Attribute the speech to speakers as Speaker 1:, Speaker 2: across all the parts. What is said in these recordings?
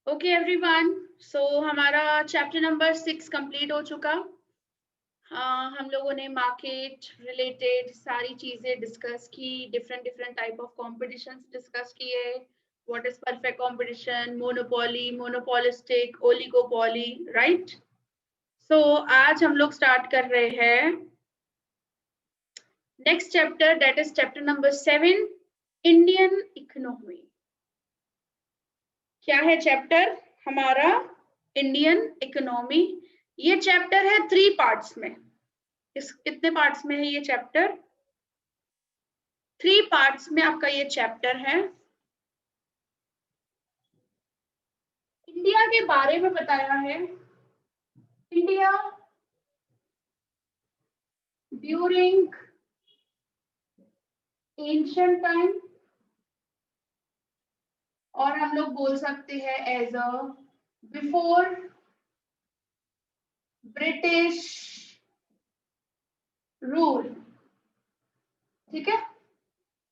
Speaker 1: Okay everyone, सो हमारा chapter number 6 complete हो चुका। हम लोगों ने मार्केट रिलेटेड सारी चीजें डिस्कस की, different different type of competitions discuss किए। What is perfect competition, monopoly, monopolistic, oligopoly, right. So आज हम लोग स्टार्ट कर रहे हैं next chapter, that is chapter number 7, Indian economy. क्या है चैप्टर हमारा? Indian economy. ये चैप्टर है 3 पार्ट्स में। इस कितने पार्ट्स में है ये चैप्टर? 3 पार्ट्स में आपका ये चैप्टर है। इंडिया के बारे में बताया है। इंडिया ड्यूरिंग एंशिएंट टाइम, और हम लोग बोल सकते हैं as a before British rule. ठीक है।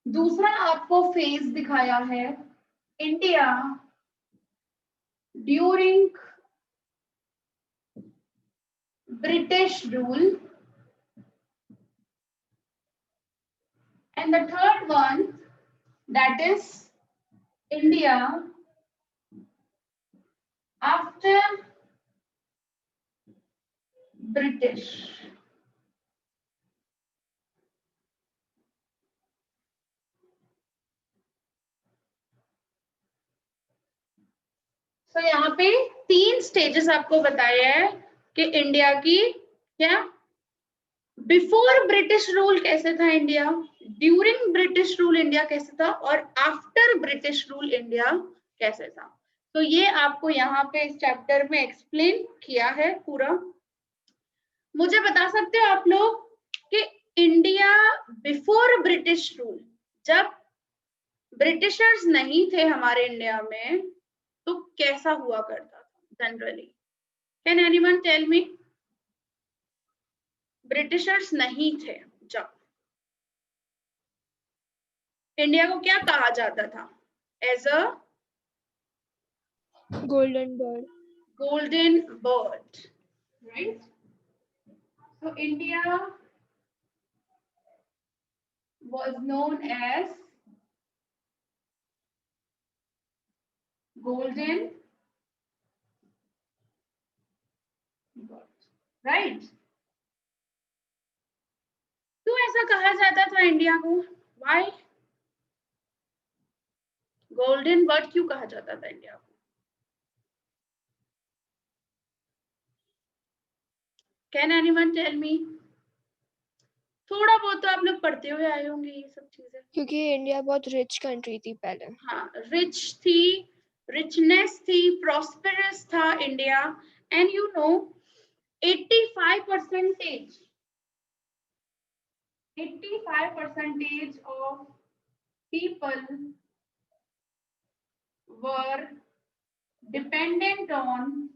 Speaker 1: दूसरा आपको फेज दिखाया है India during British rule, and the third one, that is India after British। तो यहाँ पे 3 स्टेजेस आपको बताए हैं कि इंडिया की क्या बिफोर ब्रिटिश रूल कैसे था India, during British rule India कैसे था, और आफ्टर ब्रिटिश रूल इंडिया कैसे था। तो ये आपको यहाँ पे इस चैप्टर में एक्सप्लेन किया है पूरा। मुझे बता सकते हो आप लोग कि इंडिया बिफोर ब्रिटिश रूल, जब ब्रिटिशर्स नहीं थे हमारे इंडिया में, तो कैसा हुआ करता था generally? Can anyone tell me? Britishers नहीं थे जब, इंडिया को क्या कहा जाता था? As a
Speaker 2: golden bird.
Speaker 1: golden bird, right? So India was known as golden bird, right? क्यों ऐसा कहा जाता था इंडिया को? Why? गोल्डन बर्ड क्यों कहा जाता था इंडिया को? Can anyone tell me? थोड़ा बहुत तो आप लोग पढ़ते हुए आए होंगे ये सब चीजें।
Speaker 2: क्योंकि इंडिया बहुत रिच कंट्री थी पहले।
Speaker 1: हाँ, रिच थी, रिचनेस थी, प्रॉस्पेरस था India. And you know 85% 85% of people were dependent on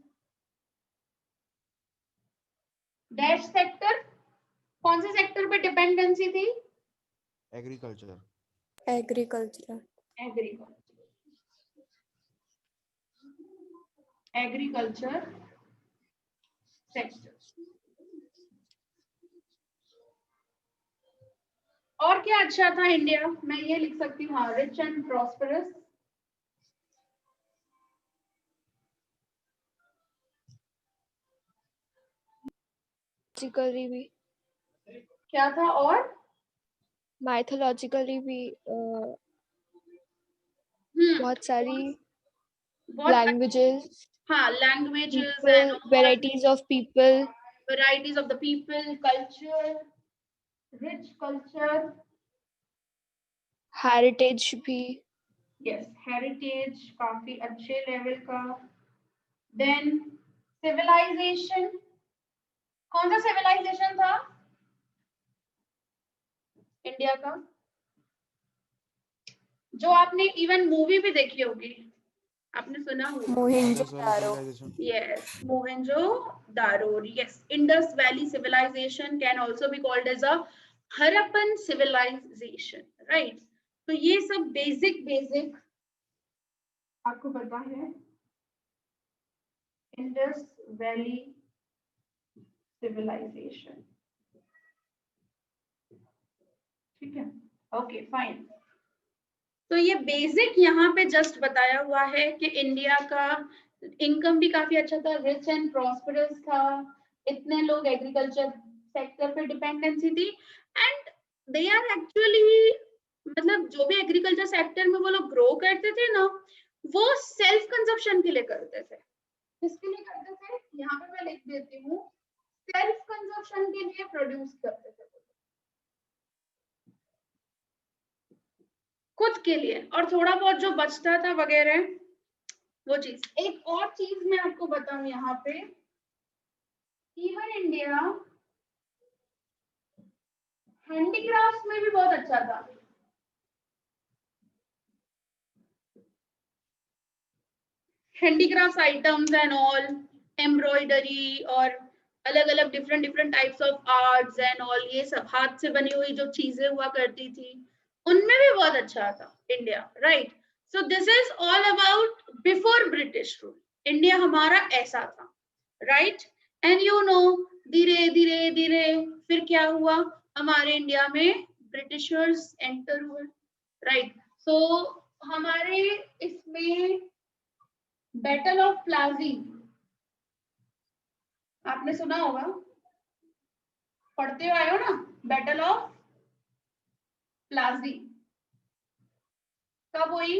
Speaker 1: dash sector. कौन से सेक्टर पे डिपेंडेंसी थी?
Speaker 3: एग्रीकल्चर।
Speaker 2: एग्रीकल्चर।
Speaker 1: Agriculture sector. और क्या अच्छा था इंडिया? मैं ये लिख सकती हूँ, हाँ, रिच एंड प्रॉस्पेरस।
Speaker 2: भी
Speaker 1: क्या था? और
Speaker 2: माइथोलॉजिकली भी बहुत सारी
Speaker 1: बहुत
Speaker 2: लैंग्वेजेस,
Speaker 1: हाँ, languages
Speaker 2: people,
Speaker 1: and
Speaker 2: varieties of people,
Speaker 1: varieties of the people, culture, rich culture,
Speaker 2: heritage भी।
Speaker 1: yes, heritage काफी अच्छे लेवल का। then civilization, कौन सा civilization था इंडिया का? जो आपने इवन मूवी भी देखी होगी, आपने सुना होगा,
Speaker 2: Mohenjodaro.
Speaker 1: yes, Mohenjo-daro, yes, Indus Valley civilization can also be called as a Harappan civilization, right? तो ये सब बेसिक आपको पता है। Indus valley civilization. ठीक है, ओके फाइन। तो ये बेसिक यहाँ पे जस्ट बताया हुआ है कि इंडिया का इनकम भी काफी अच्छा था, रिच एंड प्रॉस्परस था, इतने लोग एग्रीकल्चर सेक्टर पे डिपेंडेंसी थी, एंड दे आर एक्चुअली, मतलब जो भी एग्रीकल्चर सेक्टर में वो लोग ग्रो करते थे ना, वो सेल्फ कंजप्शन के लिए करते थे। किसके लिए करते थे? यहाँ पे मैं लिख देती हूँ, सेल्फ कंजप्शन के लिए प्रोड्यूस करते थे खुद के लिए, और थोड़ा बहुत जो बचता था वगैरह वो चीज। एक और चीज मैं आपको बताऊं यहाँ पे, इवन इंडिया हैंडीक्राफ्ट में भी बहुत अच्छा था। Handicraft items and all, embroidery और अलग अलग different types of arts and all, ये सब हाथ से बनी हुई जो चीजें हुआ करती थी, उनमें भी बहुत अच्छा था India, right. So this is all about before British rule. India हमारा ऐसा था, राइट। एंड यू नो, धीरे धीरे धीरे फिर क्या हुआ, हमारे इंडिया में ब्रिटिशर्स एंटर हुए, राइट। सो हमारे इसमें बैटल ऑफ प्लाजी आपने सुना होगा, पढ़ते आए हो ना, बैटल ऑफ प्लाजी कब हुई?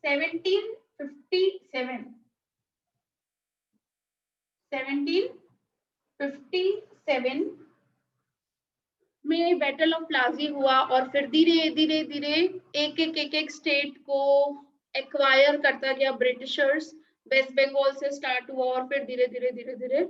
Speaker 1: 1757। 1757 में बैटल ऑफ प्लाजी हुआ, और फिर धीरे धीरे धीरे एक स्टेट को एक्वायर करता गया ब्रिटिशर्स। वेस्ट बंगाल से स्टार्ट हुआ और फिर धीरे धीरे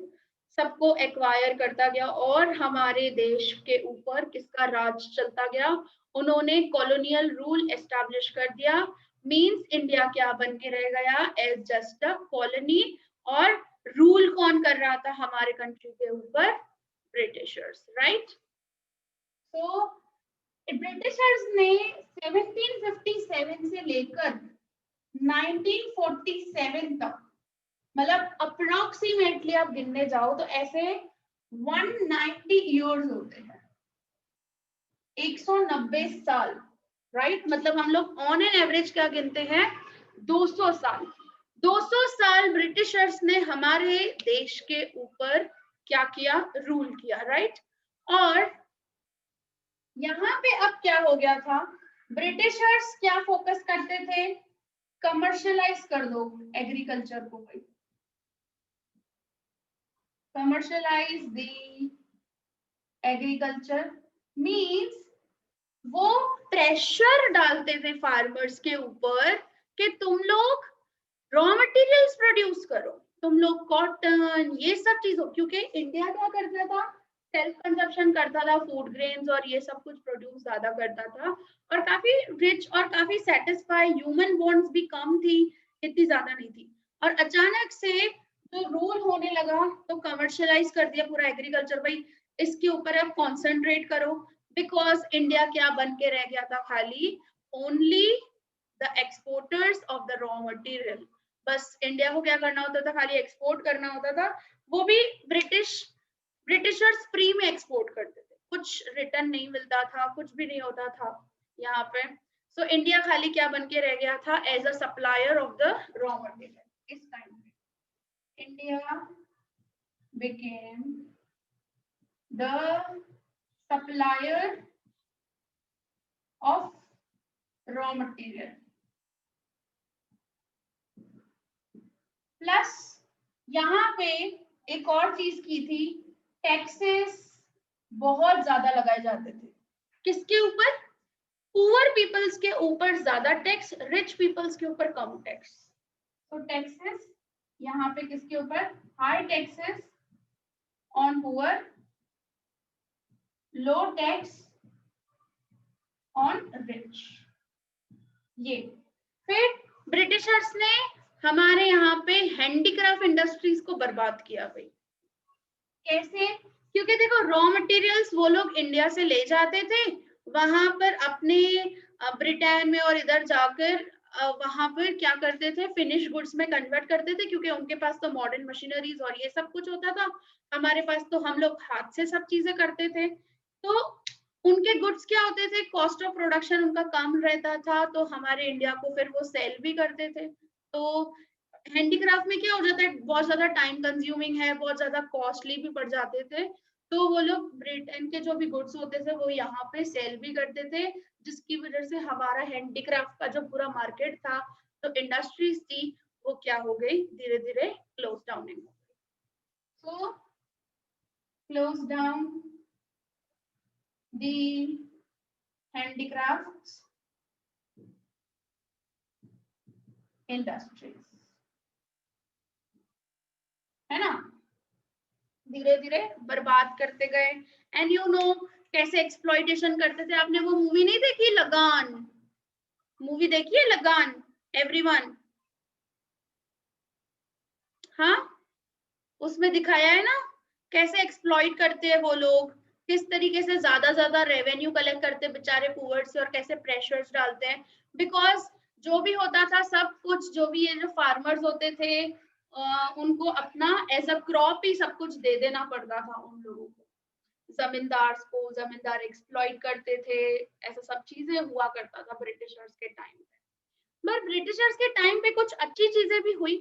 Speaker 1: सबको एक्वायर करता गया, और हमारे देश के ऊपर किसका राज चलता गया? उन्होंने कॉलोनियल रूल एस्टैब्लिश कर दिया। मींस इंडिया क्या बन के रह गया? As just a colony. और रूल कौन कर रहा था हमारे कंट्री के ऊपर? Britishers, right. तो ब्रिटिशर्स ने 1757 से लेकर 1947 तक, मतलब अप्रोक्सीमेटली आप गिनने जाओ तो ऐसे 190 इयर्स होते हैं, 190 साल, राइट। मतलब हम लोग ऑन एन एवरेज क्या गिनते हैं? 200 साल। 200 साल ब्रिटिशर्स ने हमारे देश के ऊपर क्या किया? रूल किया, राइट। और यहाँ पे अब क्या हो गया था? ब्रिटिशर्स क्या फोकस करते थे? कमर्शियलाइज कर दो एग्रीकल्चर को भाई, कमर्शियलाइज द एग्रीकल्चर। मींस वो प्रेशर डालते थे फार्मर्स के ऊपर कि तुम लोग रॉ मटेरियल्स प्रोड्यूस करो, तुम लोग कॉटन, ये सब चीजों, क्योंकि इंडिया क्या करता था? सेल्फ कंजप्शन करता था, फूड ग्रेन्स और ये सब कुछ प्रोड्यूस ज्यादा करता था, और काफी रिच और काफी सेटिस्फाई, ह्यूमन बॉन्ड्स भी कम थी, इतनी ज्यादा नहीं थी। और अचानक से जो रूल होने लगा तो कमर्शियलाइज कर दिया पूरा एग्रीकल्चर, भाई इसके ऊपर अब कॉन्सेंट्रेट करो। बिकॉज इंडिया क्या बन के रह गया था? खाली only the exporters of the raw material. बस इंडिया को क्या करना होता था? खाली एक्सपोर्ट करना होता था, वो भी ब्रिटिशर्स फ्री में एक्सपोर्ट करते थे, कुछ रिटर्न नहीं मिलता था, कुछ भी नहीं होता था यहाँ पे। सो इंडिया खाली क्या बन के रह गया था? As a supplier of the raw material. इस टाइम पे India became the supplier of raw material। Plus यहाँ पे एक और चीज की थी, टैक्सेस बहुत ज्यादा लगाए जाते थे। किसके ऊपर? पुअर पीपल्स के ऊपर ज्यादा टैक्स, रिच पीपल्स के ऊपर कम टैक्स। तो टैक्सेस यहाँ पे किसके ऊपर? High taxes on poor, low tax on rich. ये फिर ब्रिटिशर्स ने हमारे यहाँ पे हैंडीक्राफ्ट इंडस्ट्रीज को बर्बाद किया भाई। कैसे? क्योंकि देखो रॉ मटेरियल्स वो लोग इंडिया से ले जाते थे, वहां पर अपने ब्रिटेन में और इधर जाकर वहां पर क्या करते थे, फिनिश गुड्स में कन्वर्ट करते थे, क्योंकि उनके पास तो मॉडर्न मशीनरीज और ये सब कुछ होता था। हमारे पास तो हम लोग हाथ से सब चीजें करते थे। तो उनके गुड्स क्या होते थे, कॉस्ट ऑफ प्रोडक्शन उनका कम रहता था, तो हमारे इंडिया को फिर वो सेल भी करते थे। तो हैंडीक्राफ्ट में क्या हो जाता है, बहुत ज्यादा टाइम कंज्यूमिंग है, बहुत ज्यादा कॉस्टली भी पड़ जाते थे। तो वो लोग ब्रिटेन के जो भी गुड्स होते थे वो यहाँ पे सेल भी करते थे, जिसकी वजह से हमारा हैंडीक्राफ्ट का जो पूरा मार्केट था, तो इंडस्ट्रीज थी, वो क्या हो गई, धीरे धीरे क्लोज डाउन हो गई। So close down the handicraft industries, है ना, धीरे धीरे बर्बाद करते गए। एंड यू नो कैसे एक्सप्लॉइटेशन करते थे। आपने वो मूवी नहीं देखी लगान, मूवी देखी है लगान एवरीवन? हाँ, उसमें दिखाया है ना कैसे एक्सप्लॉइट करते हैं वो लोग, किस तरीके से ज्यादा रेवेन्यू कलेक्ट करते हैं बेचारे पुअर से, और कैसे प्रेशर्स डालते हैं। बिकॉज जो भी होता था सब कुछ, जो भी ये जो फार्मर्स होते थे उनको अपना एज अ क्रॉप ही सब कुछ दे देना पड़ता था उन लोगों को, जमींदार को, जमींदार एक्सप्लॉइट करते थे। ऐसा सब चीजें हुआ करता था ब्रिटिशर्स के टाइम पे। पर ब्रिटिशर्स के टाइम पे कुछ अच्छी चीजें भी हुई,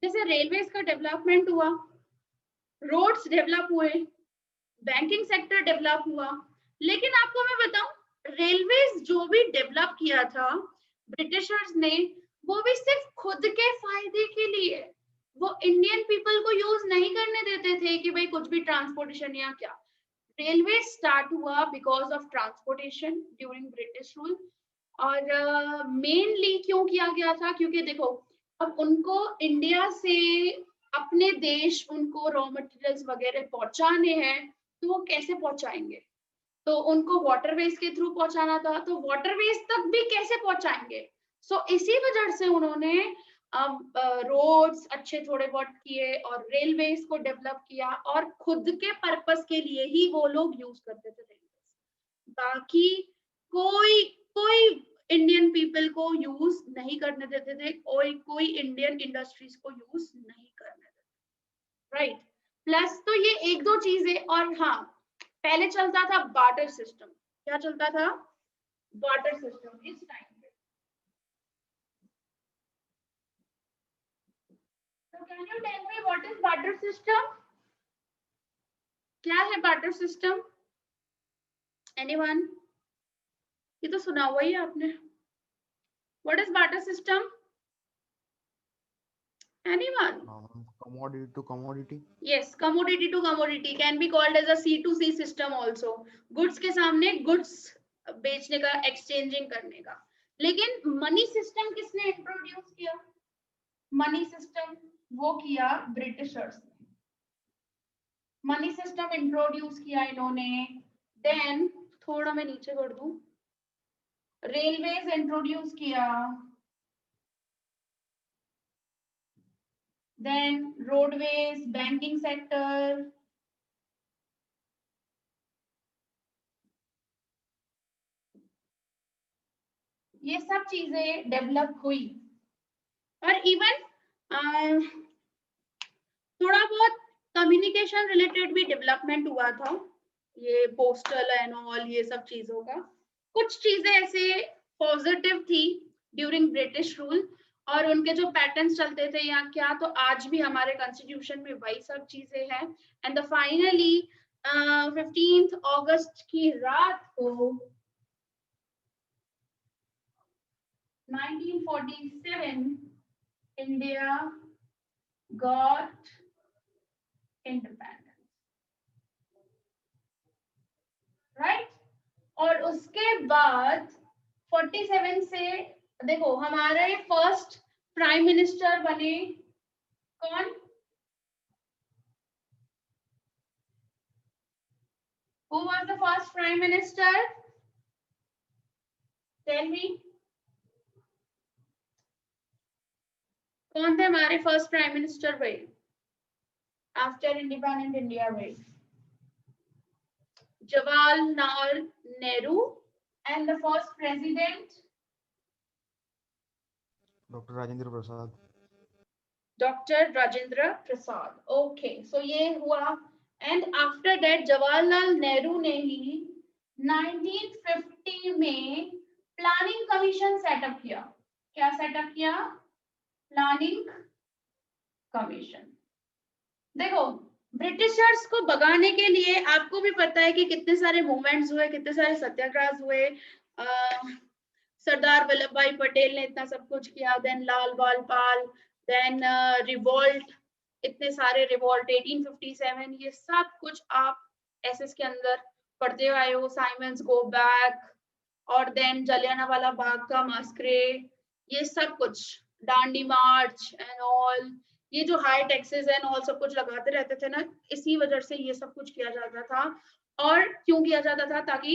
Speaker 1: जैसे रेलवेज का डेवलपमेंट हुआ, रोड्स डेवलप हुए, बैंकिंग सेक्टर डेवलप हुआ। लेकिन आपको मैं बताऊं, रेलवेज जो भी डेवलप किया था ब्रिटिशर्स ने, वो भी सिर्फ खुद के फायदे के लिए, वो इंडियन पीपल को यूज नहीं करने देते थे कि भाई कुछ भी ट्रांसपोर्टेशन या क्या। रेलवे स्टार्ट हुआ because of transportation during British rule. और मेनली क्यों किया गया था, क्योंकि देखो अब उनको इंडिया से अपने देश उनको रॉ मटेरियल्स वगैरह पहुंचाने हैं, तो वो कैसे पहुंचाएंगे, तो उनको वाटरवेज के थ्रू पहुंचाना था, तो वाटरवेज तक भी कैसे पहुंचाएंगे। सो इसी वजह से उन्होंने रोड्स अच्छे थोड़े बहुत किए और रेलवेज को डेवलप किया, और खुद के पर्पस के लिए ही वो लोग यूज करते थे रेलवेज। बाकी कोई कोई इंडियन पीपल को यूज नहीं करने देते थे, कोई इंडियन इंडस्ट्रीज को यूज नहीं करने देते, राइट। प्लस तो ये एक दो चीजें, और हाँ पहले चलता था बार्टर सिस्टम। क्या चलता था? बार्टर सिस्टम इस टाइम पे। तो can you tell me what is barter system? क्या है बार्टर सिस्टम? एनीवन? ये तो सुना हुआ ही है आपने। What is barter system? Anyone?
Speaker 3: Commodity to commodity.
Speaker 1: Yes, commodity to commodity can be called as a C2C system also. Goods के सामने goods बेचने का, एक्सचेंजिंग करने का। लेकिन मनी सिस्टम किसने इंट्रोड्यूस किया? मनी सिस्टम वो किया ब्रिटिशर्स ने। मनी सिस्टम इंट्रोड्यूस किया इन्होंने। देन थोड़ा मैं नीचे कर दूं, रेलवेज इंट्रोड्यूस किया, देन रोडवेज, बैंकिंग सेक्टर, ये सब चीजें डेवलप हुई। और इवन थोड़ा बहुत कम्युनिकेशन रिलेटेड भी डेवलपमेंट हुआ था, ये पोस्टल एंड ऑल ये सब चीजों का। कुछ चीजें ऐसे पॉजिटिव थी ड्यूरिंग ब्रिटिश रूल, और उनके जो पैटर्न्स चलते थे या क्या, तो आज भी हमारे कॉन्स्टिट्यूशन में वही सब चीजें हैं। एंड फाइनली 15 अगस्त की रात को 1947 इंडिया गॉट इंडिपेंडेंस, राइट। और उसके बाद 47 से देखो हमारे फर्स्ट प्राइम मिनिस्टर बने कौन? Who was the first prime minister? Tell me. कौन थे हमारे फर्स्ट प्राइम मिनिस्टर भाई आफ्टर इंडिपेंडेंट इंडिया भाई? Jawaharlal Nehru, and the first president
Speaker 3: Dr. Rajendra Prasad.
Speaker 1: Doctor Rajendra Prasad, okay, so ये हुआ। And after that Jawaharlal Nehru ने ही 1950 में प्लानिंग कमीशन सेटअप किया। क्या सेटअप किया? Planning commission. देखो, ब्रिटिशर्स को भगाने के लिए आपको भी पता है कि कितने सारे मूवमेंट्स हुए, कितने सारे सत्याग्रह हुए। सरदार वल्लभ भाई पटेल ने इतना सब कुछ किया, देन लाल बाल पाल, देन रिवोल्ट, इतने सारे रिवोल्ट 1857, ये सब कुछ आप एसएस के अंदर पढ़ते आए हो। साइमंस गो बैक, और देन जलियांवाला बाग का मास्करे, ये सब कुछ, डांडी मार्च एंड ऑल, ये जो हाई टैक्सेस एंड ऑल सब कुछ लगाते रहते थे ना, इसी वजह से ये सब कुछ किया जाता था। और क्यों किया जाता था? ताकि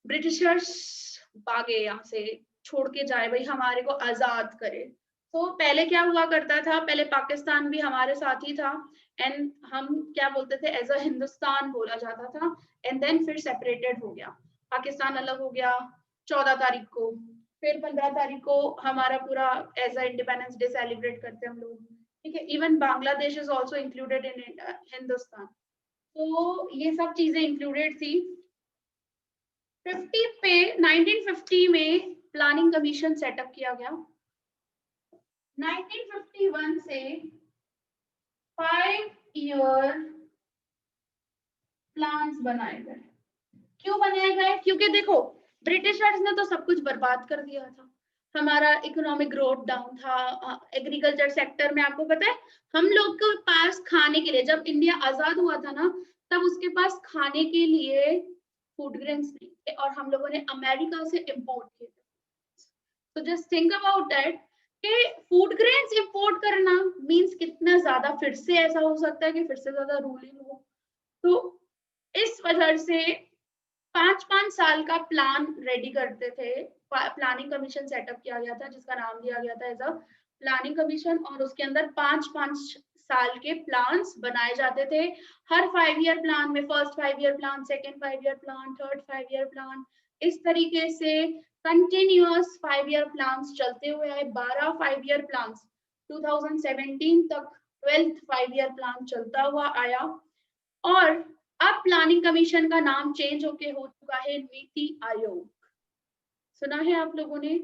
Speaker 1: ब्रिटिशर्स भागे यहाँ से, छोड़ के जाए, भाई हमारे को आजाद करे। तो पहले क्या हुआ करता था, पहले पाकिस्तान भी हमारे साथ ही था, एंड हम क्या बोलते थे, एज अ हिंदुस्तान बोला जाता था, एंड देन फिर सेपरेटेड हो गया, पाकिस्तान अलग हो गया 14 तारीख को, फिर 15 तारीख को हमारा पूरा as a independence day celebrate करते हैं हम लोग, ठीक है। Even Bangladesh is also included in Hindustan. तो ये सब चीजें इंक्लूडेड थी। 1950 में प्लानिंग कमीशन सेटअप किया गया। 1951 से 5 ईयर प्लान्स बनाए गए। क्यों बनाए गए? क्योंकि देखो, ब्रिटिशर्स ने तो सब कुछ बर्बाद कर दिया था, हमारा इकोनॉमिक ग्रोथ डाउन था, एग्रीकल्चर सेक्टर में आपको पता है, हम लोग के पास खाने के लिए, जब इंडिया आजाद हुआ था ना, तब उसके पास खाने के लिए फूड ग्रेन्स नहीं थे, और हम लोगों ने अमेरिका से इंपोर्ट किए थे। तो जस्ट थिंक अबाउट दैट कि फूड ग्रेन्स इंपोर्ट करना मींस कितना ज्यादा, फिर से ऐसा हो सकता है कि फिर से ज्यादा रूलिंग हो। तो इस वजह से 5-5 साल का प्लान रेडी करते थे, प्लानिंग कमीशन सेटअप किया गया था, जिसका नाम दिया गया था एज अ प्लानिंग कमीशन, और उसके अंदर 5-5 साल के प्लान्स बनाए जाते थे। हर 5 ईयर प्लान में first 5 year plan, second 5 year plan, third 5 year plan, इस तरीके से कंटिन्यूअस 5 ईयर प्लान्स चलते हुए आए। 12 5 ईयर प्लान्स 2017 तक 12th 5 ईयर प्लान चलता हुआ आया। और अब प्लानिंग कमीशन का नाम चेंज होके हो चुका है नीति आयोग। सुना है आप लोगों ने?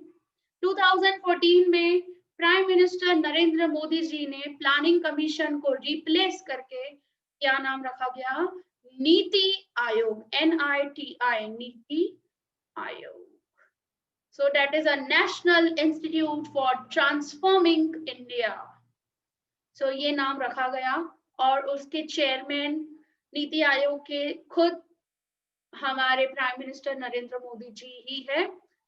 Speaker 1: 2014 में प्राइम मिनिस्टर नरेंद्र मोदी जी ने प्लानिंग कमीशन को रिप्लेस करके क्या नाम रखा गया? NITI Aayog, NITI, NITI Aayog. So that is a National Institute for Transforming India. So ये नाम रखा गया, और उसके चेयरमैन नीति आयोग के खुद हमारे प्राइम मिनिस्टर नरेंद्र मोदी जी ही है,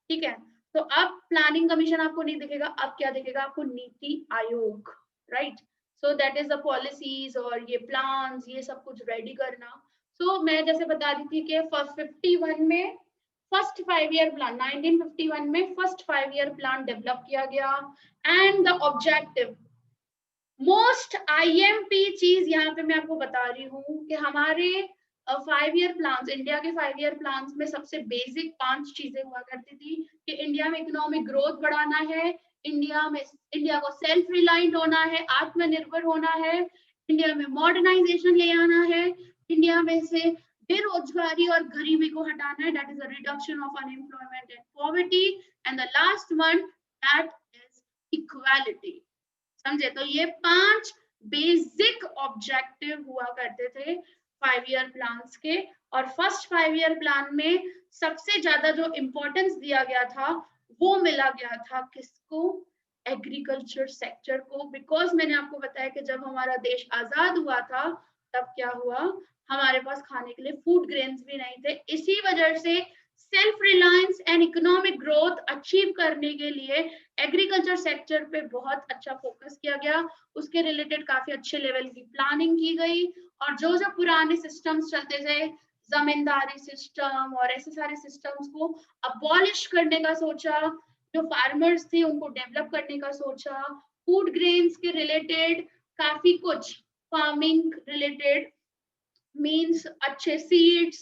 Speaker 1: ठीक है। तो अब प्लानिंग कमीशन आपको नहीं दिखेगा, अब क्या दिखेगा आपको? NITI Aayog, right. So that is the policies और ये प्लान्स, ये सब कुछ रेडी करना। सो मैं जैसे बता रही थी कि फर्स्ट 51 में फर्स्ट 5 ईयर प्लान, 1951 में फर्स्ट 5 ईयर प्लान डेवलप किया गया, and the objective most IMP चीज यहाँ पे मैं आपको बता रही हूँ कि हमारे 5 ईयर प्लान्स, इंडिया के 5 ईयर प्लान्स में सबसे बेसिक 5 चीजें हुआ करती थी कि इंडिया में इकोनॉमिक ग्रोथ बढ़ाना है, इंडिया को सेल्फ रिलायंट होना है, आत्मनिर्भर होना है, इंडिया में मॉडर्नाइजेशन ले आना है, इंडिया में से बेरोजगारी और गरीबी को हटाना है, that is a reduction of unemployment and poverty, and the last one that is equality. समझे? तो ये 5 बेसिक ऑब्जेक्टिव हुआ करते थे 5 ईयर प्लान्स के। और फर्स्ट 5 ईयर प्लान में सबसे ज्यादा जो इंपॉर्टेंस दिया गया था वो मिला गया था किसको? एग्रीकल्चर सेक्टर को। बिकॉज मैंने आपको बताया कि जब हमारा देश आजाद हुआ था तब क्या हुआ, हमारे पास खाने के लिए फूड ग्रेन्स भी नहीं थे। इसी वजह से self reliance and economic growth achieve करने के लिए एग्रीकल्चर सेक्टर पे बहुत अच्छा फोकस किया गया, उसके रिलेटेड काफी अच्छे लेवल की प्लानिंग की गई। और जो जो पुराने सिस्टम्स चलते थे, जमींदारी सिस्टम और ऐसे सारे सिस्टम्स को अबॉलिश करने का सोचा, जो फार्मर्स थे उनको डेवलप करने का सोचा, फूड ग्रेन्स के रिलेटेड काफी कुछ, फार्मिंग रिलेटेड मींस अच्छे seeds,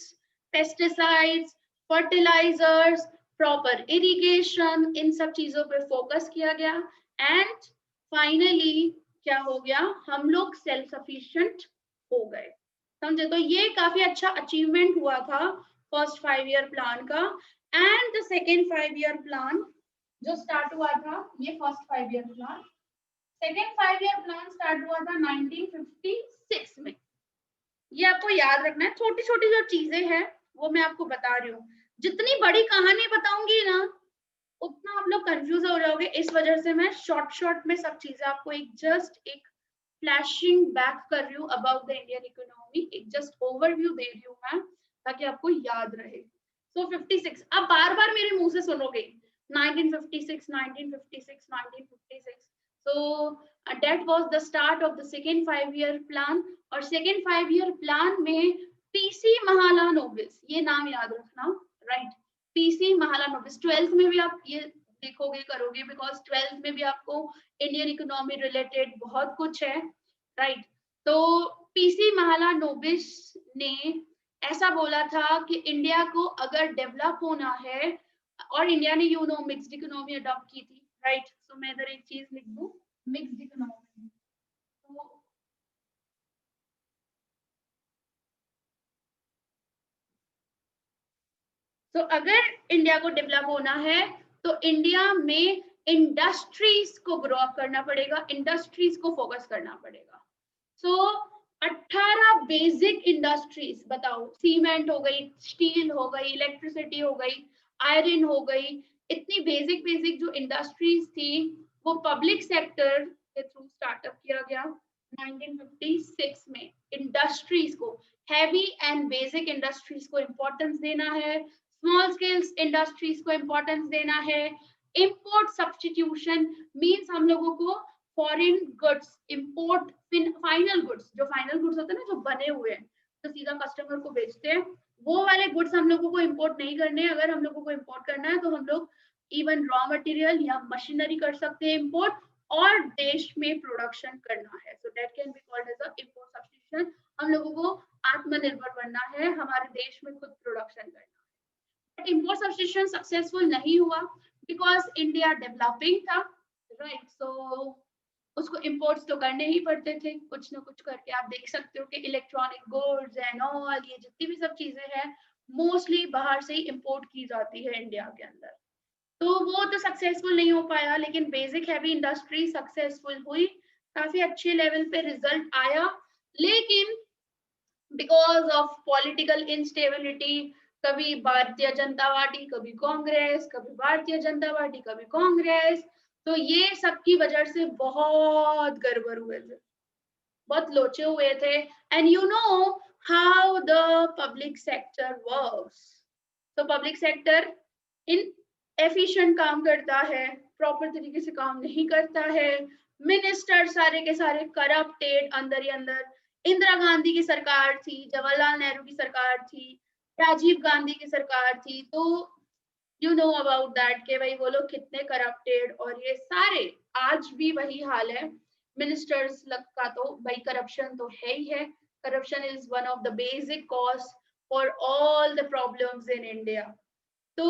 Speaker 1: pesticides, fertilisers, proper irrigation, इन सब चीजों पे फोकस किया गया एंड फाइनली क्या हो गया, हम लोग सेल्फ सफिशिएंट हो गए। समझे? तो ये काफी अच्छा अचीवमेंट हुआ था फर्स्ट 5 ईयर प्लान का। And the second 5 year plan जो स्टार्ट हुआ था, ये first 5 year plan, second 5 year plan start हुआ था 1956 में। ये आपको याद रखना है, छोटी छोटी जो चीजें हैं वो मैं आपको बता रही हूँ। जितनी बड़ी कहानी बताऊंगी ना उतना आप लोग कंफ्यूज हो जाओगे, इस वजह से मैं शॉर्ट में सब चीजें आपको एक फ्लैशिंग बैक कर रही हूँ अबाउट द इंडियन इकोनॉमी, एक जस्ट ओवरव्यू दे रही हूँ मैं ताकि आपको याद रहे। सो 56 अब बार बार मेरे मुंह से सुनोगे 1956 1956 1956। So that was the start of the second 5 year plan। और सेकेंड 5 ईयर प्लान में पीसी महालानोबिस, ये नाम याद रखना, राइट? पीसी महालानोबिस 12th में भी आप ये देखोगे करोगे, बिकॉज 12th में भी आपको इंडियन इकोनॉमी रिलेटेड बहुत कुछ है, राइट? तो पीसी महालानोबिस ने ऐसा बोला था कि इंडिया को अगर डेवलप होना है, और इंडिया ने मिक्स्ड इकोनॉमी अडॉप्ट की थी, राइट? तो मैं इधर एक चीज लिख दूं, मिक्स्ड इकोनॉमी। तो अगर इंडिया को डेवलप होना है तो इंडिया में इंडस्ट्रीज को ग्रो अप करना पड़ेगा, इंडस्ट्रीज को फोकस करना पड़ेगा। सो 18 बेसिक इंडस्ट्रीज बताओ, सीमेंट हो गई, स्टील हो गई, इलेक्ट्रिसिटी हो गई, आयरन हो गई, इतनी बेसिक जो इंडस्ट्रीज थी वो पब्लिक सेक्टर के थ्रू स्टार्टअप किया गया 1956 में। इंडस्ट्रीज को, हैवी एंड बेसिक इंडस्ट्रीज को इंपॉर्टेंस देना है, स्मॉल स्केल्स इंडस्ट्रीज को इंपॉर्टेंस देना है। इंपोर्ट सब्स्टिट्यूशन मींस हम लोगों को foreign goods import, final goods, जो फाइनल गुड्स होते हैं ना, जो बने हुए हैं, तो सीधा कस्टमर को बेचते हैं, वो वाले गुड्स हम लोगों को इंपोर्ट नहीं करने। अगर हम लोगों को इंपोर्ट करना है तो हम लोग इवन रॉ मटेरियल या मशीनरी कर सकते हैं इंपोर्ट, और देश में प्रोडक्शन करना है। So that can be called as a import substitution. हम लोगों को आत्मनिर्भर बनना है, हमारे देश में खुद प्रोडक्शन करना है। इंपोर्ट सब्स्टिट्यूशन सक्सेसफुल नहीं हुआ बिकॉज इंडिया डेवलपिंग था, राइट? सो उसको इंपोर्ट्स तो करने ही पड़ते थे कुछ ना कुछ करके। आप देख सकते हो कि इलेक्ट्रॉनिक गुड्स एंड ऑल, ये जितनी भी सब चीजें हैं मोस्टली बाहर से ही इंपोर्ट की जाती है इंडिया के अंदर। तो वो तो सक्सेसफुल नहीं हो पाया, लेकिन बेसिक हैवी इंडस्ट्री सक्सेसफुल हुई, काफी अच्छे लेवल पे रिजल्ट आया। लेकिन बिकॉज ऑफ पॉलिटिकल इंस्टेबिलिटी, कभी भारतीय जनता पार्टी, कभी कांग्रेस, कभी भारतीय जनता पार्टी, कभी कांग्रेस, तो ये सब की वजह से बहुत गड़बड़ हुए थे, बहुत लोचे हुए थे। And you know how the public sector works. तो पब्लिक सेक्टर इन एफिशिएंट काम करता है, प्रॉपर तरीके से काम नहीं करता है, मिनिस्टर सारे के सारे करप्टेड अंदर ही अंदर। इंदिरा गांधी की सरकार थी, जवाहरलाल नेहरू की सरकार थी, राजीव गांधी की सरकार थी, तो यू नो अबाउट दैट के भाई वो लोग कितने करप्टेड, और ये सारे आज भी वही हाल है। मिनिस्टर्स का तो भाई करप्शन तो है ही है। Corruption is one of the basic cause for all the problems in India. तो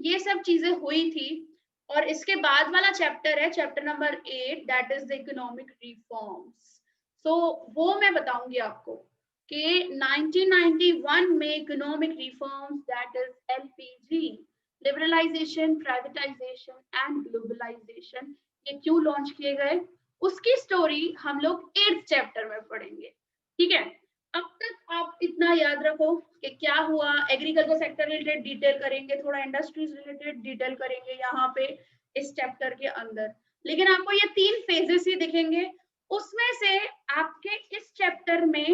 Speaker 1: ये सब चीजें हुई थी। और इसके बाद वाला चैप्टर है chapter number 8, that is the economic reforms. So वो मैं बताऊंगी आपको कि 1991 में economic reforms, that is LPG, liberalisation, privatisation and globalisation, ये क्यों लॉन्च किए गए, उसकी स्टोरी हम लोग 8th चैप्टर में पढ़ेंगे। ठीक है, अब तक आप इतना याद रखो कि क्या हुआ। एग्रीकल्चर सेक्टर रिलेटेड डिटेल करेंगे, थोड़ा इंडस्ट्रीज रिलेटेड डिटेल करेंगे यहाँ पे इस चैप्टर के अंदर। लेकिन आपको ये 3 फेजेस ही दिखेंगे, उसमें से आपके इस चैप्टर में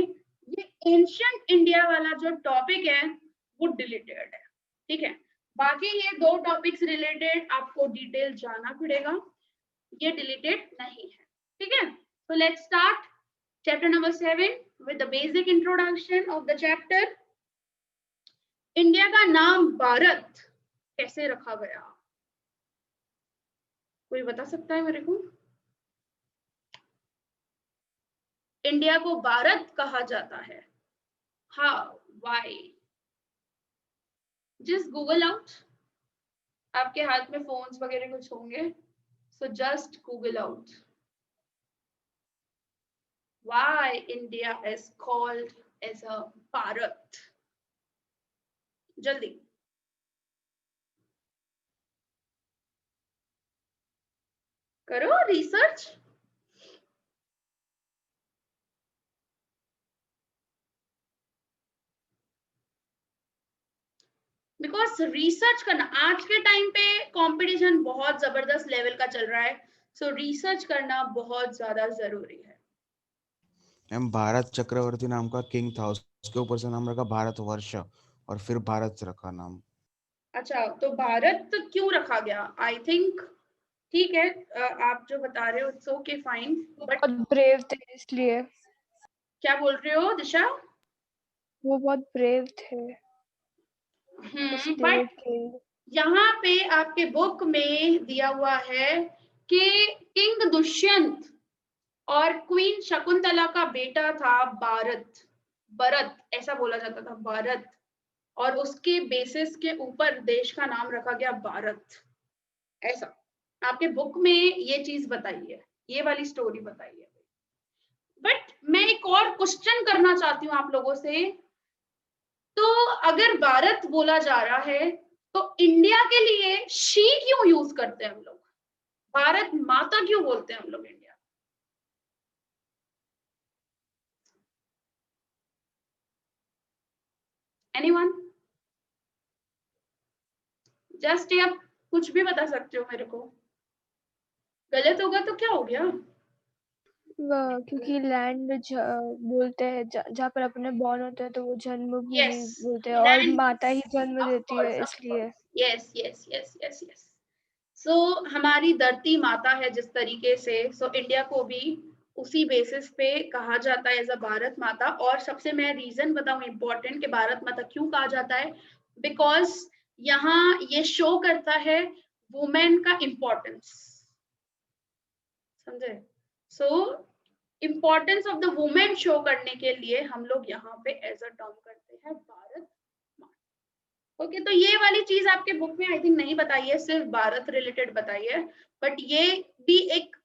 Speaker 1: ये एंशिएंट इंडिया वाला जो टॉपिक है वो डिलीटेड है। ठीक है, बाकी ये 2 टॉपिक्स रिलेटेड आपको डिटेल जाना पड़ेगा, ये डिलीटेड नहीं है। ठीक है, so let's start chapter number 7 with the basic introduction of the chapter। India का नाम भारत कैसे रखा गया, कोई बता सकता है मेरे को? इंडिया को भारत कहा जाता है, how, why? Just Google out आपके हाथ में फोन्स वगैरह कुछ होंगे, so just Google out why India is called as a Bharat. जल्दी करो रिसर्च। बिकॉज रिसर्च करना आज के टाइम पे कंपटीशन बहुत जबरदस्त लेवल का चल रहा है, सो रिसर्च करना बहुत ज्यादा जरूरी है।
Speaker 3: मैम भारत चक्रवर्ती नाम का किंग था, उसके ऊपर से नाम रखा भारत वर्ष और फिर भारत से रखा नाम।
Speaker 1: अच्छा, तो भारत क्यों रखा गया? आई थिंक ठीक है, आप जो बता रहे हो इट्स ओके फाइन, बट
Speaker 2: बहुत ब्रेव थे इसलिए।
Speaker 1: क्या बोल रहे हो दिशा?
Speaker 2: वो बहुत ब्रेव थे इसलिए
Speaker 1: बट
Speaker 2: king।
Speaker 1: यहाँ पे आपके बुक में दिया हुआ है कि किंग दुष्यंत और क्वीन शकुंतला का बेटा था भारत, भरत ऐसा बोला जाता था, भारत, और उसके बेसिस के ऊपर देश का नाम रखा गया भारत। ऐसा आपके बुक में ये चीज बताई है, ये वाली स्टोरी बताई है। बट मैं एक और क्वेश्चन करना चाहती हूँ आप लोगों से, तो अगर भारत बोला जा रहा है तो इंडिया के लिए शी क्यों यूज करते हैं हम लोग? भारत माता क्यों बोलते हैं हम लोग इंडिया? एनीवन? जस्ट आप कुछ भी बता सकते हो मेरे को, गलत होगा तो क्या हो गया?
Speaker 2: क्योंकि लैंड बोलते हैं जहाँ पर अपने बॉर्न होते हैं तो वो जन्मभूमि
Speaker 1: यस,
Speaker 2: बोलते हैं और
Speaker 1: लैंड,
Speaker 2: माता ही जन्म
Speaker 1: ऑफ
Speaker 2: देती
Speaker 1: कोर्स
Speaker 2: है
Speaker 1: ऑफ
Speaker 2: इसलिए।
Speaker 1: Course, yes yes yes yes yes. So हमारी धरती माता है जिस तरीके से, सो इंडिया को भी उसी बेसिस पे कहा जाता है एज अ भारत माता। और सबसे मैं रीजन बताऊं इम्पोर्टेंट कि भारत माता क्यों कहा जाता है, बिकॉज यहाँ ये शो करता है वुमेन का इम्पोर्टेंस, समझे? So importance of the women show करने के लिए हम लोग यहाँ पे एज अ टर्म करते हैं भारत माता। ओके, तो ये वाली चीज आपके बुक में आई थिंक नहीं बताई है, सिर्फ भारत रिलेटेड बताई है। बट ये भी एक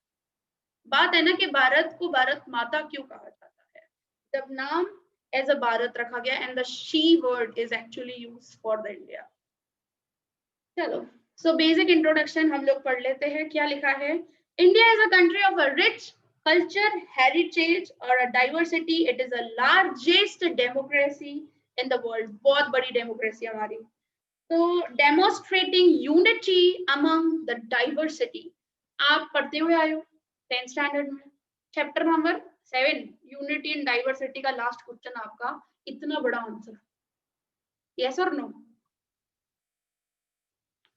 Speaker 1: बात है ना कि भारत को भारत माता क्यों कहा जाता है, जब नाम एज अ भारत रखा गया and the she word is actually used for the India. चलो, सो बेसिक इंट्रोडक्शन हम लोग पढ़ लेते हैं। क्या लिखा है? India is a country of a rich culture, heritage और a diversity. It is a largest democracy in the world. बहुत बड़ी डेमोक्रेसी हमारी। तो demonstrating unity among the diversity, आप पढ़ते हुए आए हो 10th स्टैंडर्ड में, chapter number 7, unity in diversity का लास्ट क्वेश्चन आपका, इतना बड़ा आंसर, यस और नो?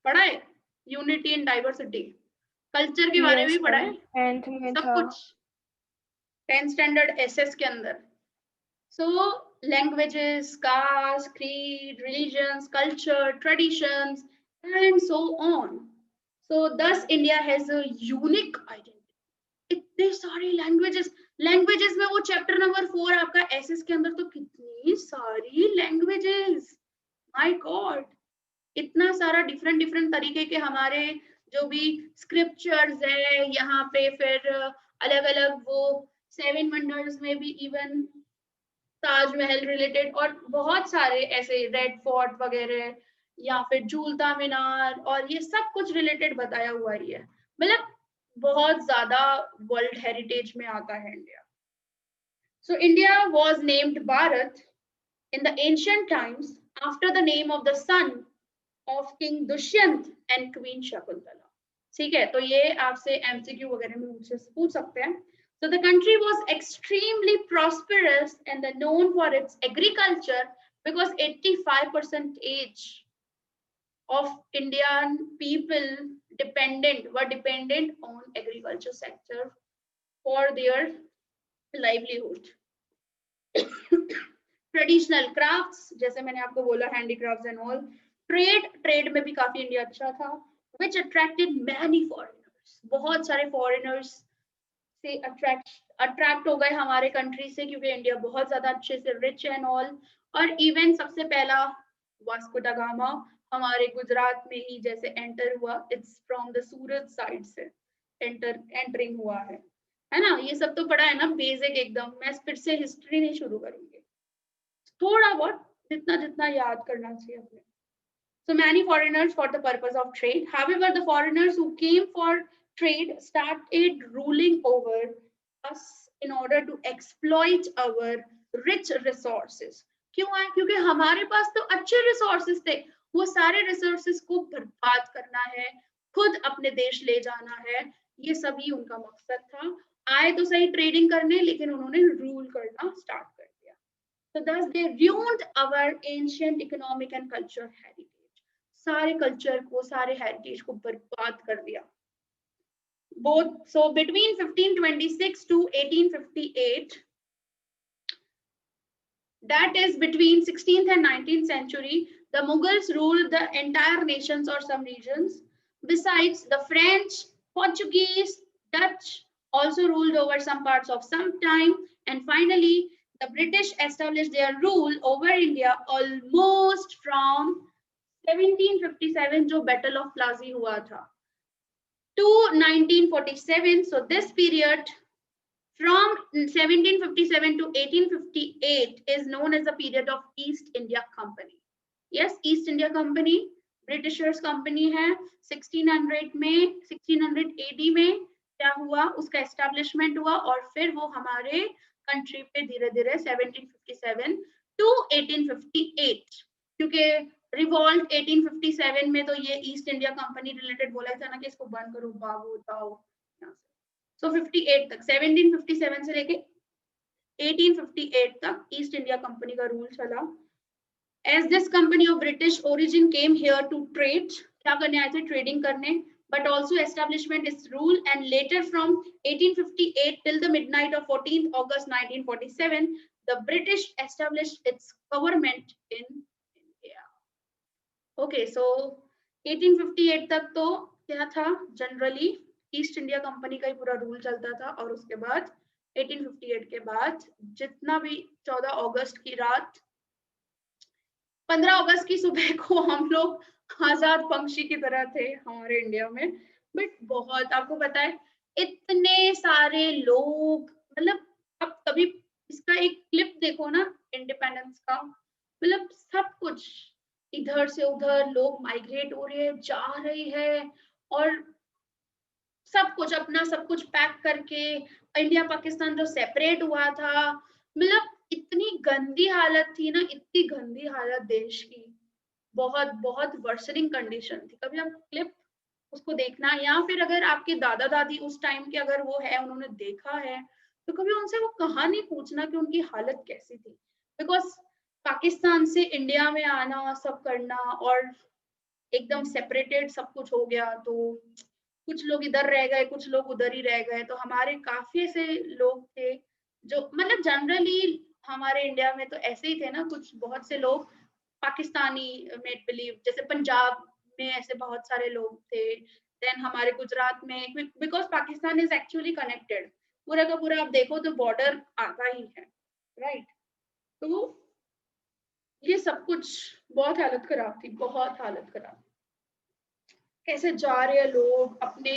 Speaker 1: पढ़ा है? यूनिटी इन डाइवर्सिटी, कल्चर के बारे में
Speaker 2: यस
Speaker 1: भी पढ़ा है,
Speaker 2: 10th में
Speaker 1: सब
Speaker 2: था।
Speaker 1: कुछ 10th स्टैंडर्ड एसएस के अंदर। So languages, caste, creed, religions, culture, traditions, and so on. So thus India has a unique identity. इतने सारे लैंग्वेजेस में वो चैप्टर नंबर 4 आपका एसएस के अंदर, तो कितनी सारी लैंग्वेजेस, माय गॉड, इतना सारा डिफरेंट डिफरेंट तरीके के हमारे जो भी स्क्रिप्चर्स है यहाँ पे, फिर अलग अलग वो 7 वंडर्स में भी इवन ताजमहल रिलेटेड और बहुत सारे ऐसे रेड फोर्ट वगैरह या फिर झूलता मीनार, और ये सब कुछ रिलेटेड बताया हुआ ही है। मतलब बहुत ज्यादा वर्ल्ड हेरिटेज में आता है India. So India was named Bharat in the ancient times after the name of the son of King Dushyant and Queen Shakuntala. ठीक है, तो ये आपसे एमसीक्यू वगैरह में मुझसे पूछ सकते हैं। So the country was extremely prosperous and known for its agriculture because 85% of Indian people were dependent on agriculture sector for their livelihood. Traditional crafts, जैसे मैंने आपको बोला हैंडीक्राफ्ट्स एंड ऑल। ट्रेड में भी काफी इंडिया अच्छा था, विच अट्रैक्टेड मैनी फॉरेनर्स, बहुत सारे फॉरेनर्स से अट्रैक्ट हो गए हमारे कंट्री से, क्योंकि इंडिया बहुत ज्यादा अच्छे से रिच एंड ऑल। और इवन सबसे पहला वास्को दा गामा हमारे गुजरात में ही जैसे एंटर हुआ, it's from the Surat side से एंटरिंग हुआ है ना। ये सब तो पढ़ा है ना बेसिक एकदम, मैं फिर से हिस्ट्री नहीं शुरू करूंगी, थोड़ा बहुत जितना जितना याद करना चाहिए अपने। So many foreigners for the purpose of trade. However, the foreigners who came for trade started ruling over us in order to exploit our rich resources. क्यों है? क्योंकि हमारे पास तो अच्छे resources थे, वो सारे resources को बर्बाद करना है, खुद अपने देश ले जाना है, ये सभी उनका मकसद था। आए तो सही ट्रेडिंग करने, लेकिन उन्होंने रूल करना स्टार्ट कर दिया। So thus they ruined our ancient economic and cultural heritage. सारे कल्चर को, सारे हेरिटेज को बर्बाद कर दिया। Both so between 1526 to 1858, that is between 16th and 19th century, the Mughals ruled the entire nations or some regions. Besides, the French, Portuguese, Dutch also ruled over some parts of some time, and finally the British established their rule over India almost from 1757 जो battle of प्लाजी हुआ था to 1947. So this period from 1757 to 1858 is known as the period of East India Company. Yes, East India Company Britishers company है। 1600 में 1600 AD में क्या हुआ, उसका establishment हुआ और फिर वो हमारे कंट्री पे धीरे धीरे 1757 to 1858, क्योंकि रिवॉल्ट 1857 में तो ये ईस्ट इंडिया कंपनी रिलेटेड बोला था ना कि इसको बंद करो, भागो जाओ यहाँ से। सो 58 तक, 1757 से लेके 1858 तक ईस्ट इंडिया कंपनी का रूल चला। As this company of British origin came here to trade, क्या करने आए थे, ट्रेडिंग करने, but also establishment its rule, and later from 1858 till the midnight of 14th August 1947, the British established its government in India. Okay, so 1858 तक तो क्या था, generally east India company का ही पूरा रूल चलता था, और उसके बाद 1858 के बाद जितना भी 14 अगस्त की रात 15 अगस्त की सुबह को हम लोग आजाद पंछी की तरह थे हमारे इंडिया में। बट बहुत, आपको पता है इतने सारे लोग, मतलब अब कभी इसका एक क्लिप देखो ना इंडिपेंडेंस का, मतलब सब कुछ इधर से उधर लोग माइग्रेट हो रहे हैं, जा रही है, और सब कुछ अपना सब कुछ पैक करके इंडिया पाकिस्तान जो सेपरेट हुआ था, मतलब इतनी गंदी हालत थी ना, इतनी गंदी हालत देश की, बहुत बहुत वर्सनिंग कंडीशन थी। कभी आप क्लिप उसको देखना, या फिर अगर आपके दादा दादी उस टाइम के अगर वो है, उन्होंने देखा है, तो कभी उनसे वो कहानी पूछना कि उनकी हालत कैसी थी। बिकॉज पाकिस्तान से इंडिया में आना, सब करना, और एकदम सेपरेटेड सब कुछ हो गया, तो कुछ लोग इधर रह गए, कुछ लोग उधर ही रह गए। तो हमारे काफी ऐसे लोग थे जो, मतलब जनरली हमारे इंडिया में तो ऐसे ही थे ना, कुछ बहुत से लोग पाकिस्तानी मेड बिलीव, जैसे पंजाब में ऐसे बहुत सारे लोग थे, देन हमारे गुजरात में, because Pakistan is actually connected, पूरा का पूरा आप देखो तो बॉर्डर आता ही है, राइट। तो ये सब कुछ बहुत हालत खराब थी, बहुत हालत खराब। कैसे जा रहे हैं लोग अपने,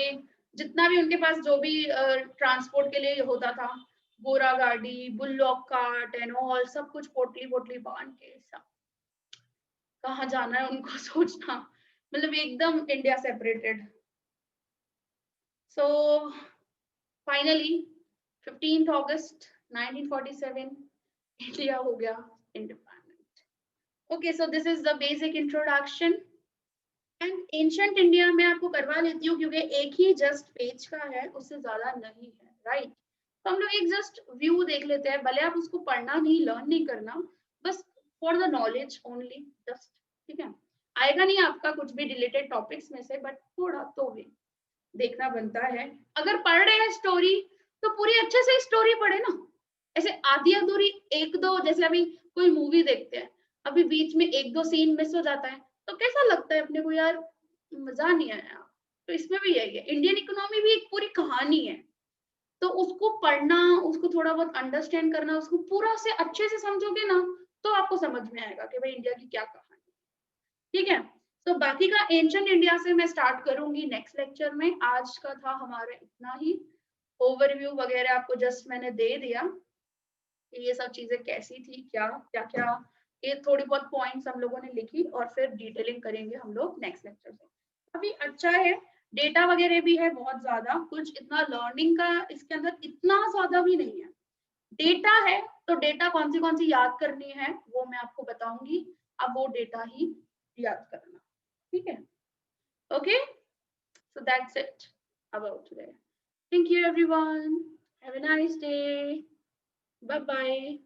Speaker 1: जितना भी उनके पास जो भी ट्रांसपोर्ट के लिए होता था, घोड़ा गाड़ी, बुल्लॉक कार्ट एंड ऑल, सब कुछ पोटली पोटली बांध के सब कहाँ जाना है उनको सोचना, मतलब एकदम India separated. So finally 15th अगस्त 1947 इंडिया हो गया independent. Okay, so this is the basic introduction. And ancient India में आपको करवा लेती हूँ क्योंकि एक ही जस्ट पेज का है, उससे ज्यादा नहीं है, राइट। तो हम लोग एक जस्ट व्यू देख लेते हैं, भले आप उसको पढ़ना नहीं, लर्न नहीं करना, बस for the knowledge only, just, ठीक है। आएगा नहीं आपका कुछ भी रिलेटेड टॉपिक्स में से, बट थोड़ा तो भी देखना बनता है। अगर पढ़ रहे हैं स्टोरी तो पूरी अच्छे से स्टोरी पढ़े ना, ऐसे आधी अधूरी एक दो, जैसे अभी कोई मूवी देखते हैं, अभी बीच में एक दो सीन मिस हो जाता है तो कैसा लगता है अपने को, यार मजा नहीं आया। तो इसमें भी यही है, इंडियन इकोनॉमी भी एक पूरी कहानी है, तो उसको पढ़ना, उसको थोड़ा बहुत अंडरस्टैंड करना, उसको पूरा से अच्छे से समझोगे ना, तो आपको समझ में आएगा कि भाई इंडिया की क्या कहानी, ठीक है। तो बाकी का एंशिएंट इंडिया से मैं स्टार्ट करूंगी नेक्स्ट लेक्चर में। आज का था हमारा इतना ही, ओवरव्यू वगैरह आपको जस्ट मैंने दे दिया कि ये सब चीजें कैसी थी, क्या क्या क्या, ये थोड़ी बहुत पॉइंट्स हम लोगों ने लिखी और फिर डिटेलिंग करेंगे हम लोग नेक्स्ट लेक्चर से। अभी अच्छा है, डेटा वगैरह भी है बहुत ज्यादा, कुछ इतना लर्निंग का इसके अंदर इतना ज्यादा भी नहीं है। डेटा है तो डेटा कौन सी याद करनी है वो मैं आपको बताऊंगी, अब वो डेटा ही याद करना, ठीक है? Okay, so that's it about today. Thank you everyone, have a nice day, bye bye.